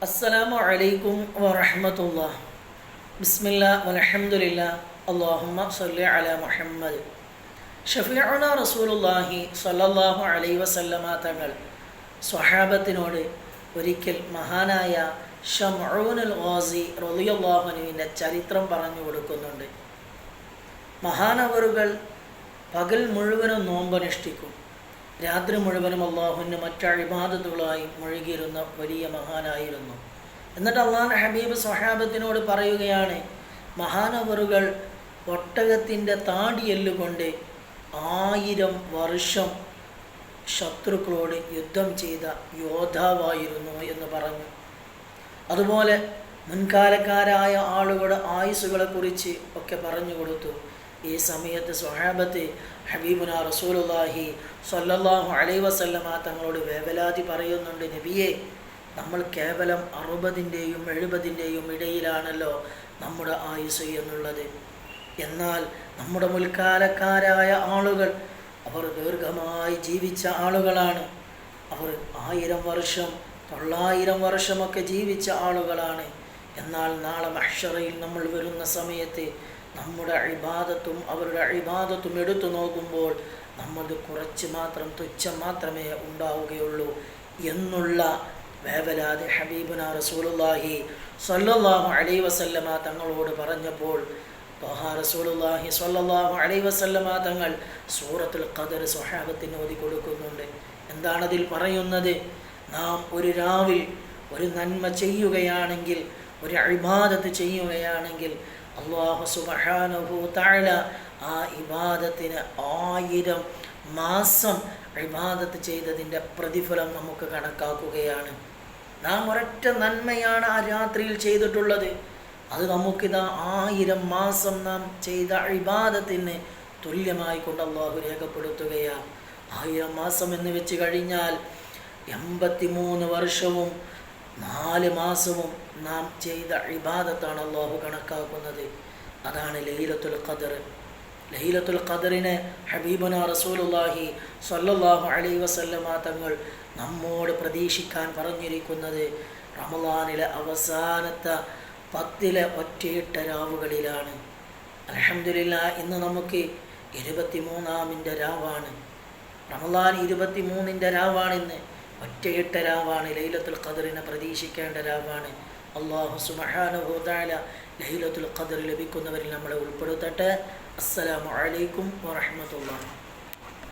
അസ്സലാമു അലൈക്കും വറഹ്മത്തുള്ളാഹി. ബിസ്മില്ലാഹ് വൽഹംദുലില്ലാഹ്. അല്ലാഹുമ്മ സ്വല്ലി അലാ മുഹമ്മദ്. ഷഫീഉനാ റസൂലുള്ളാഹി സ്വല്ലല്ലാഹു അലൈഹി വസല്ലമ തങ്ങൾ സ്വഹാബത്തിനോട് ഒരിക്കൽ മഹാനായ ശംഊനുൽ ഗാസി റളിയല്ലാഹു അൻഹുവിൻ്റെ ചരിത്രം പറഞ്ഞു കൊടുക്കുന്നുണ്ട്. മഹാനവറുകൾ പകൽ മുഴുവനും നോമ്പനുഷ്ഠിക്കും, രാത്രി മുഴുവനും അള്ളാഹുവിന് മറ്റ് ഇബാദത്തുകളായി മുഴുകിയിരുന്ന വലിയ മഹാനായിരുന്നു. എന്നിട്ട് അള്ളാഹുവിൻ്റെ ഹബീബ് സ്വഹാബത്തിനോട് പറയുകയാണ്, മഹാനവറുകൾ ഒട്ടകത്തിൻ്റെ താടിയെല്ലുകൊണ്ട് 1000 വർഷം ശത്രുക്കളോട് യുദ്ധം ചെയ്ത യോദ്ധാവായിരുന്നു എന്ന് പറഞ്ഞു. അതുപോലെ മുൻകാലക്കാരായ ആളുകളുടെ ആയുസ്സുകളെക്കുറിച്ച് ഒക്കെ പറഞ്ഞു കൊടുത്തു. ഈ സമയത്ത് സ്വഹാബത്ത് ഹബീബുനാ റസൂലുള്ളാഹി സ്വല്ലല്ലാഹു അലൈഹി വസല്ലമ തങ്ങളോട് വേവലാതി പറയുന്നുണ്ട്, നബിയെ, നമ്മൾ കേവലം 60-ൻ്റെയും 70-ൻ്റെയും ഇടയിലാണല്ലോ നമ്മുടെ ആയുസ് എന്നുള്ളത്. എന്നാൽ നമ്മുടെ മുൽക്കാലക്കാരായ ആളുകൾ അവർ ദീർഘമായി ജീവിച്ച ആളുകളാണ്. അവർ 1000 വർഷം 900 വർഷമൊക്കെ ജീവിച്ച ആളുകളാണ്. എന്നാൽ നാളെ മഹ്ശറയിൽ നമ്മൾ വരുന്ന സമയത്ത് നമ്മുടെ ഇബാദത്തും അവരുടെ ഇബാദത്തും എടുത്തു നോക്കുമ്പോൾ നമ്മൾ കുറച്ച് മാത്രം, തുച്ഛം മാത്രമേ ഉണ്ടാവുകയുള്ളൂ എന്നുള്ള വേവലാതി ഹബീബുനാ റസൂലുള്ളാഹി സ്വല്ലല്ലാഹു അലൈഹി വസല്ലമ തങ്ങളോട് പറഞ്ഞപ്പോൾ റസൂലുള്ളാഹി സ്വല്ലല്ലാഹു അലൈഹി വസല്ലമ തങ്ങൾ സൂറത്തുൽ ഖദർ സ്വഹാബത്തിന് ഓതി കൊടുക്കുന്നുണ്ട്. എന്താണതിൽ പറയുന്നത്? നാം ഒരു രാവിൽ ഒരു നന്മ ചെയ്യുകയാണെങ്കിൽ, ഒരു ഇബാദത്ത് ചെയ്യുകയാണെങ്കിൽ, അല്ലാഹു സുബ്ഹാനഹു തആല ആ ഇബാദത്തിന് 1000 മാസം ഇബാദത്ത് ചെയ്തതിൻ്റെ പ്രതിഫലം നമുക്ക് കണക്കാക്കുകയാണ്. നാം ഒരൊറ്റ നന്മയാണ് ആ രാത്രിയിൽ ചെയ്തിട്ടുള്ളത്, അത് നമുക്കിതാ 1000 മാസം നാം ചെയ്ത ഇബാദത്തിന് തുല്യമായി കൊണ്ട് അല്ലാഹു രേഖപ്പെടുത്തുകയാണ്. 1000 മാസം എന്ന് വെച്ച് കഴിഞ്ഞാൽ 83 വർഷവും 4 മാസവും നാം ചെയ്ത ഇബാദത്താണ് അല്ലാഹു കണക്കാക്കുന്നത്. അതാണ് ലൈലത്തുൽ ഖദർ. ലൈലത്തുൽ ഖദറിനെ ഹബീബുനാ റസൂലുള്ളാഹി സ്വല്ലല്ലാഹു അലൈഹി വസല്ലമ തങ്ങൾ നമ്മോട് പ്രതീക്ഷിക്കാൻ പറഞ്ഞിരിക്കുന്നത് റമളാനിലെ അവസാനത്തെ 10 ഒറ്റയിട്ട രാവുകളിലാണ്. അൽഹംദുലില്ലാഹ്, ഇന്ന് നമുക്ക് 23-ാമിൻ്റെ രാവാണ്. റമളാൻ 23-ൻ്റെ രാവാണ്. ഇന്ന് ഒറ്റയിട്ട രാവാണ്. ലൈലത്തുൽ ഖദറിനെ പ്രതീക്ഷിക്കേണ്ട രാവാണ്. അല്ലാഹു സുബ്ഹാനഹു തആല ലൈലത്തുൽ ഖദർ ലഭിക്കുന്നവരിൽ നമ്മളെ ഉൾപ്പെടുത്തട്ടെ. അസ്സലാമു അലൈക്കും വറഹ്മത്തുള്ളാഹി.